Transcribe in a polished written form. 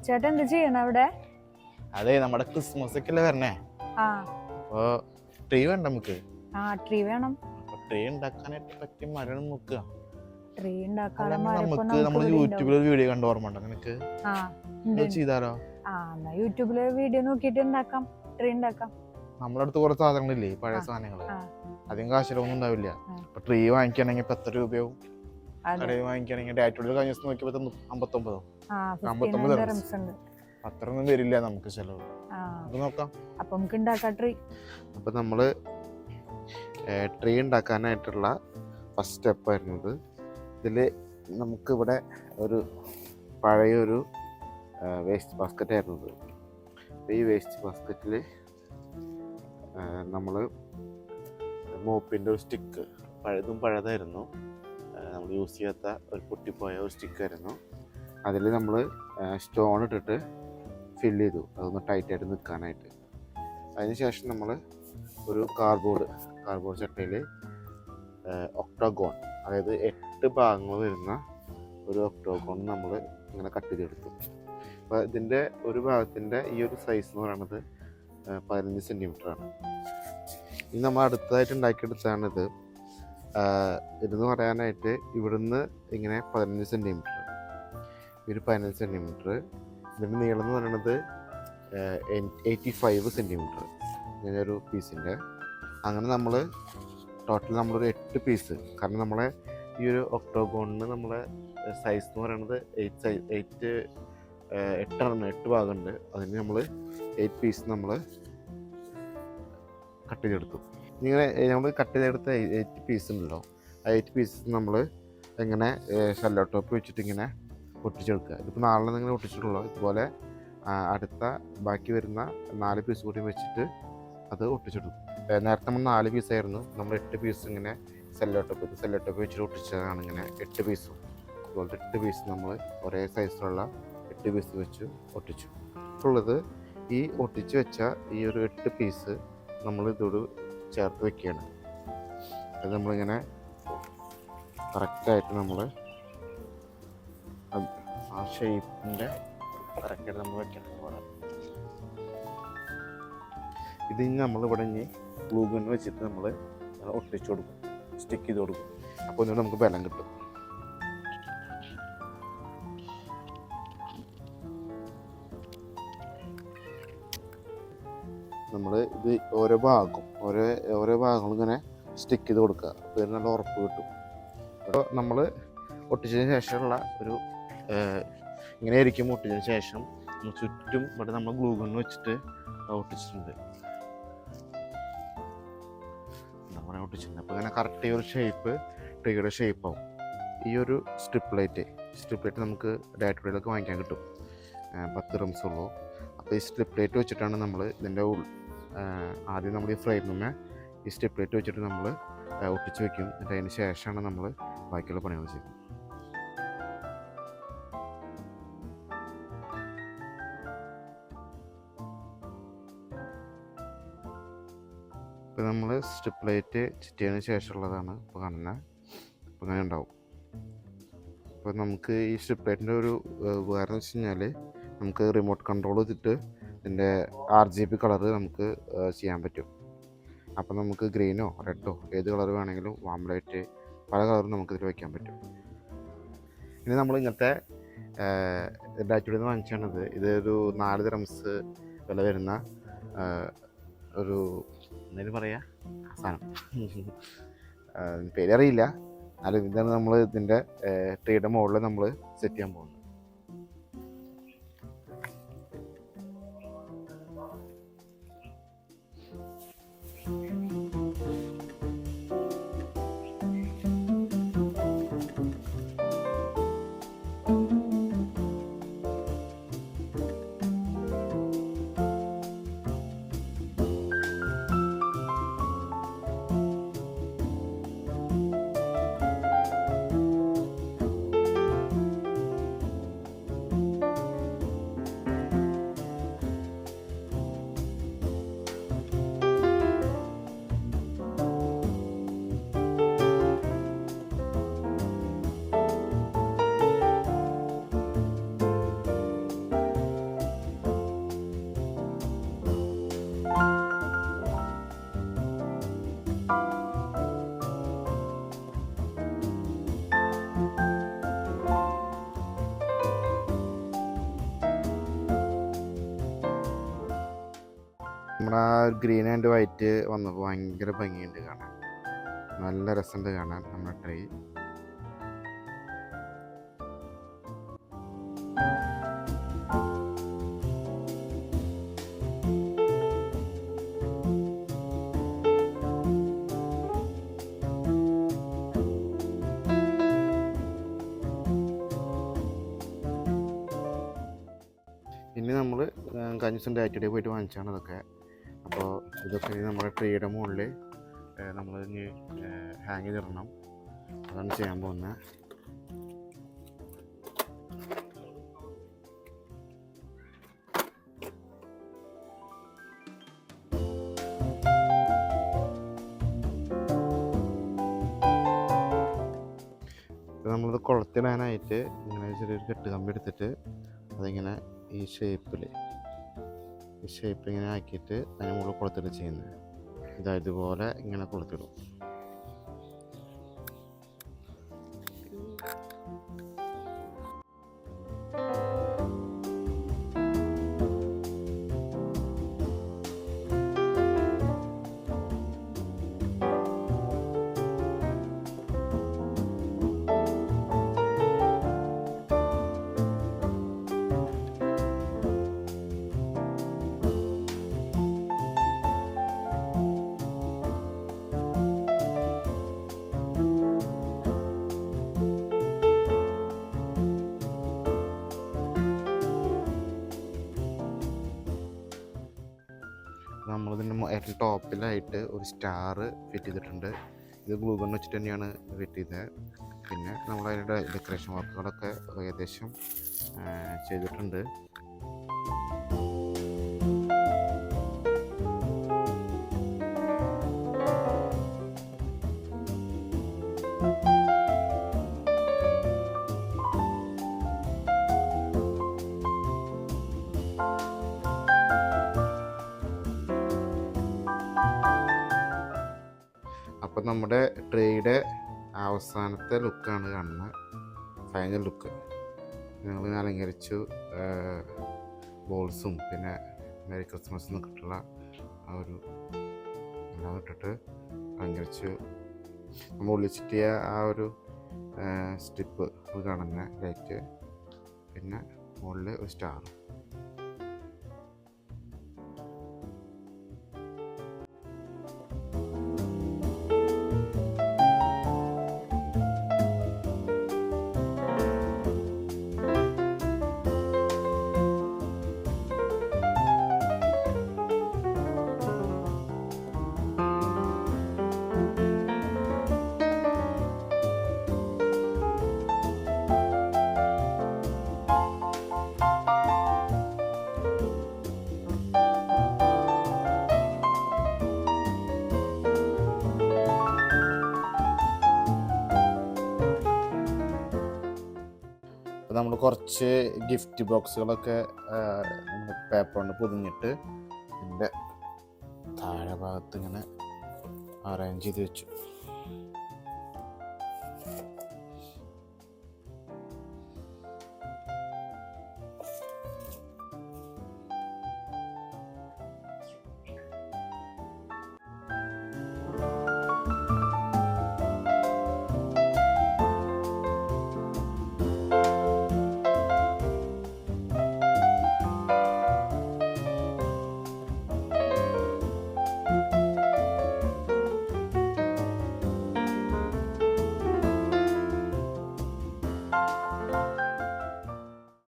ചേട്ടൻ എന്ത് ചെയ്യണം അവിടെ? അതെ, നമ്മുടെ ക്രിസ്മസ് ഒക്കെ അല്ലേ വരണേ. ആ അപ്പൊ ട്രീ വേണ്ട നമുക്ക്. ട്രീ വേണം. അപ്പൊ ട്രീ ഉണ്ടാക്കാനായിട്ട് പറ്റിയ മരം നോക്കുക. ട്രീ ഉണ്ടാക്കാൻ നമുക്ക് നമ്മൾ യൂട്യൂബിൽ ഒരു വീഡിയോ കണ്ട് ഓർമ്മ ഉണ്ടോ നിനക്ക്? ചെയ്താലോ? യൂട്യൂബില് വീഡിയോ നോക്കിട്ട് ഉണ്ടാക്കാം, ട്രീ ഉണ്ടാക്കാം. നമ്മുടെ അടുത്ത് കുറച്ച് സാധനങ്ങളില്ലേ, പഴയ സാധനങ്ങള്, അധികം കാശിലൊന്നും ഉണ്ടാവില്ല. അപ്പൊ ട്രീ വാങ്ങിക്കണമെങ്കിൽ ഇപ്പൊ എത്ര രൂപയാവും? കടയിൽ വാങ്ങിക്കണമെങ്കിൽ ഡയറ്റുള്ളിൽ കഴിഞ്ഞ ദിവസം നോക്കിയപ്പോ 59 അത്രയൊന്നും വരില്ല നമുക്ക് ചെലവ്. നോക്കാം. അപ്പൊ നമുക്ക് ഉണ്ടാക്കാം ട്രീ. അപ്പൊ നമ്മള് ട്രീ ഉണ്ടാക്കാനായിട്ടുള്ള ഫസ്റ്റ് സ്റ്റെപ്പ് ആയിരുന്നത്, ഇതില് നമുക്ക് ഇവിടെ ഒരു പഴയൊരു വേസ്റ്റ് ബാസ്ക്കറ്റ് ആയിരുന്നത്. ഈ വേസ്റ്റ് ബാസ്ക്കറ്റിൽ നമ്മൾ മോപ്പിൻ്റെ ഒരു സ്റ്റിക്ക്, പഴയതായിരുന്നു, നമ്മൾ യൂസ് ചെയ്യാത്ത ഒരു പൊട്ടിപ്പോയ ഒരു സ്റ്റിക്കായിരുന്നു. അതിൽ നമ്മൾ സ്റ്റോൺ ഇട്ടിട്ട് ഫില്ല് ചെയ്തു, അതൊന്ന് ടൈറ്റായിട്ട് നിൽക്കാനായിട്ട്. അതിനുശേഷം നമ്മൾ ഒരു കാർഡ്ബോർഡ് ചട്ടയിൽ ഒക്ടോഗോൺ, അതായത് 8 ഭാഗങ്ങൾ വരുന്ന ഒരു ഒക്ടോഗോൺ നമ്മൾ ഇങ്ങനെ കട്ട് ചെയ്തെടുത്തു. അപ്പോൾ ഇതിൻ്റെ ഒരു ഭാഗത്തിൻ്റെ ഈ ഒരു സൈസ് എന്ന് പറയുന്നത് 15 സെൻറ്റിമീറ്ററാണ്. ഇനി നമ്മൾ അടുത്തതായിട്ട് ഉണ്ടാക്കിയെടുത്താണിത്. ഇതെന്ന് പറയാനായിട്ട് ഇവിടുന്ന് ഇങ്ങനെ 15 സെൻറ്റിമീറ്റർ, ഒരു 15 സെൻറ്റിമീറ്റർ, ഇതിൻ്റെ നീളം എന്ന് പറയുന്നത് 85 സെൻറ്റിമീറ്റർ, ഇങ്ങനെ ഒരു പീസിൻ്റെ. അങ്ങനെ നമ്മൾ ടോട്ടൽ നമ്മളൊരു 8 പീസ്, കാരണം നമ്മളെ ഈ ഒരു ഒക്ടോഗോണിന് നമ്മളെ സൈസ് എന്ന് പറയുന്നത് 8 ഭാഗമുണ്ട്. അതിന് നമ്മൾ 8 പീസ് നമ്മൾ കട്ട് ചെയ്തെടുത്തു. ഇങ്ങനെ നമ്മൾ കട്ട് ചെയ്തെടുത്ത 8 പീസ് ഉണ്ടല്ലോ, ആ 8 പീസ് നമ്മൾ ഇങ്ങനെ ഷെല്ലോ ടോപ്പ് വെച്ചിട്ട് ഇങ്ങനെ ഒട്ടിച്ചെടുക്കുക. ഇതിപ്പോൾ 4 ഇങ്ങനെ ഒട്ടിച്ചിട്ടുള്ളൂ. ഇതുപോലെ അടുത്ത ബാക്കി വരുന്ന 4 പീസ് കൂടി വെച്ചിട്ട് അത് ഒട്ടിച്ചെടുക്കും. നേരത്തെ നമ്മൾ 4 പീസായിരുന്നു, നമ്മൾ 8 പീസ് ഇങ്ങനെ സെല്ലോ ടോപ്പ് വെച്ചിട്ട് ഒട്ടിച്ചതാണ്. ഇങ്ങനെ 8 പീസും ഇതുപോലത്തെ 8 പീസ് നമ്മൾ ഒരേ സൈസിലുള്ള 8 പീസ് വെച്ച് ഒട്ടിച്ചു. ഉള്ളത് ഈ ഒട്ടിച്ച് വെച്ച ഈ ഒരു 8 പീസ് നമ്മൾ ഇതോട് ചേർത്ത് വെക്കുകയാണ്. അത് നമ്മളിങ്ങനെ കറക്റ്റായിട്ട് നമ്മൾ ആ ഷേപ്പിൻ്റെ കറക്റ്റായിട്ട് നമ്മൾ വെക്കണം. ഇത് നമ്മളിവിടെ ഇനി ഗ്ലൂ ഗൺ വെച്ചിട്ട് നമ്മൾ ഒട്ടിച്ചു കൊടുക്കും, സ്റ്റിക്ക് ചെയ്ത് കൊടുക്കും. അപ്പോൾ ഒന്നുകൂടെ നമുക്ക് ബലം കിട്ടും. നമ്മൾ ഇത് ഓരോ ഭാഗങ്ങളും ഇങ്ങനെ സ്റ്റിക്ക് ചെയ്ത് കൊടുക്കുക. അപ്പോൾ ഇതിന് നല്ല ഉറപ്പ് കിട്ടും. അപ്പോൾ നമ്മൾ ഒട്ടിച്ചതിന് ശേഷമുള്ള ഒരു ഇങ്ങനെ ആയിരിക്കും. ഒട്ടിച്ചതിന് ശേഷം ചുറ്റും ഇവിടെ നമ്മൾ ഗ്ലൂ ഗൺ വെച്ചിട്ട് ഒട്ടിച്ചിട്ടുണ്ട്. അപ്പോൾ ഇങ്ങനെ കറക്റ്റ് ഈ ഒരു ഷേപ്പ് ട്രീയുടെ ഷേപ്പാവും. ഈ ഒരു സ്ട്രിപ്പ് ലൈറ്റ് നമുക്ക് ഡയറ്റുകളിലൊക്കെ വാങ്ങിക്കാൻ കിട്ടും, 10 റംസ് ഉള്ളൂ. അപ്പോൾ ഈ സ്ട്രിപ്പ് ലൈറ്റ് വെച്ചിട്ടാണ് നമ്മൾ ഇതിൻ്റെ ആദ്യം നമ്മൾ ഈ ഫ്രെയിമിനെ ഈ സ്ട്രിപ്പ് ലൈറ്റ് വെച്ചിട്ട് നമ്മൾ ഒട്ടിച്ച് വയ്ക്കും. എന്നിട്ട് അതിന് ശേഷമാണ് നമ്മൾ ബാക്കിയുള്ള പണികൾ ചെയ്യുന്നത്. ഇപ്പോൾ നമ്മൾ സ്ട്രിപ്പ് ലൈറ്റ് ചുറ്റിയതിന് ശേഷമുള്ളതാണ് ഇപ്പോൾ കാണുന്നത്. അപ്പോൾ അങ്ങനെ ഉണ്ടാവും. അപ്പോൾ നമുക്ക് ഈ സ്ട്രിപ്പ് ലൈറ്റിൻ്റെ ഒരു ഉപകാരം എന്ന് വെച്ച് കഴിഞ്ഞാൽ, നമുക്ക് റിമോട്ട് കൺട്രോൾ ചെയ്തിട്ട് ഇതിൻ്റെ RGB കളറ് നമുക്ക് ചെയ്യാൻ പറ്റും. അപ്പോൾ നമുക്ക് ഗ്രീനോ റെഡോ ഏത് കളർ വേണമെങ്കിലും, വാം ലൈറ്റ്, പല കളറും നമുക്കിതിൽ വയ്ക്കാൻ പറ്റും. ഇനി നമ്മൾ ഇങ്ങനത്തെ ഡയറ്റുകളിൽ നിന്ന് വാങ്ങിച്ചാണത്. ഇതൊരു 4 ദിർഹംസ് വില വരുന്ന ഒരു എന്തായാലും പറയാ സാധനം, പേരറിയില്ല. എന്നാലും ഇതാണ് നമ്മൾ ഇതിൻ്റെ ട്രീയുടെ മുകളിൽ നമ്മൾ സെറ്റ് ചെയ്യാൻ പോകുന്നത്. നമ്മുടെ ആ ഗ്രീൻ ആൻഡ് വൈറ്റ് വന്നപ്പോൾ ഭയങ്കര ഭംഗിയുണ്ട് കാണാൻ, നല്ല രസമുണ്ട് കാണാൻ നമ്മുടെ ട്രീ. പിന്നെ നമ്മൾ കഴിഞ്ഞ ദിവസം ഡാറ്റയുടെ പോയിട്ട് വാങ്ങിച്ചാണ് ഇതൊക്കെ. അപ്പോൾ ഇതൊക്കെ നമ്മുടെ ട്രീയുടെ മുകളിൽ നമ്മൾ ഇനി ഹാങ് ചെയ്തിടണം. അതാണ് ചെയ്യാൻ പോകുന്നത്. നമ്മളിത് കുളത്തിടാനായിട്ട് ഇങ്ങനെ ചെറിയൊരു കെട്ട് കമ്പി എടുത്തിട്ട് അതിങ്ങനെ ഈ ഷേപ്പിൽ ഇങ്ങനെ ആക്കിയിട്ട് അതിന് മുകളിൽ കൊളുത്തിട്ട് ചെയ്യുന്നത്. ഇതുപോലെ ഇങ്ങനെ കൊളുത്തിടും. നമ്മളിതിൻ്റെ ഏറ്റവും ടോപ്പിലായിട്ട് ഒരു സ്റ്റാർ ഫിറ്റ് ചെയ്തിട്ടുണ്ട്. ഇത് ഗ്ലൂ ഗൺ വെച്ചിട്ട് തന്നെയാണ് ഫിറ്റ് ചെയ്തത്. പിന്നെ നമ്മളതിൻ്റെ ഡെക്കറേഷൻ വർക്കുകളൊക്കെ ഏകദേശം ചെയ്തിട്ടുണ്ട്. അപ്പം നമ്മുടെ ട്രീയുടെ അവസാനത്തെ ലുക്കാണ് കാണുന്നത്, ഫൈനൽ ലുക്ക്. ഞങ്ങൾ അലങ്കരിച്ചു ബോൾസും പിന്നെ മേരി ക്രിസ്മസ് എന്നൊക്കെയുള്ള ആ ഒരു എല്ലാം ഇട്ടിട്ട് അലങ്കരിച്ചു. നമ്മൾ ഒളിച്ചിട്ടിയ ആ ഒരു സ്ട്രിപ്പ് കാണുന്ന ലൈറ്റ്, പിന്നെ മുകളിൽ ഒരു സ്റ്റാർ. നമ്മൾ കുറച്ച് ഗിഫ്റ്റ് ബോക്സുകളൊക്കെ പേപ്പർ കൊണ്ട് പൊതിഞ്ഞിട്ട് ഇതിൻ്റെ താഴെ ഭാഗത്ത് ഇങ്ങനെ അറേഞ്ച് ചെയ്ത് വെച്ചു.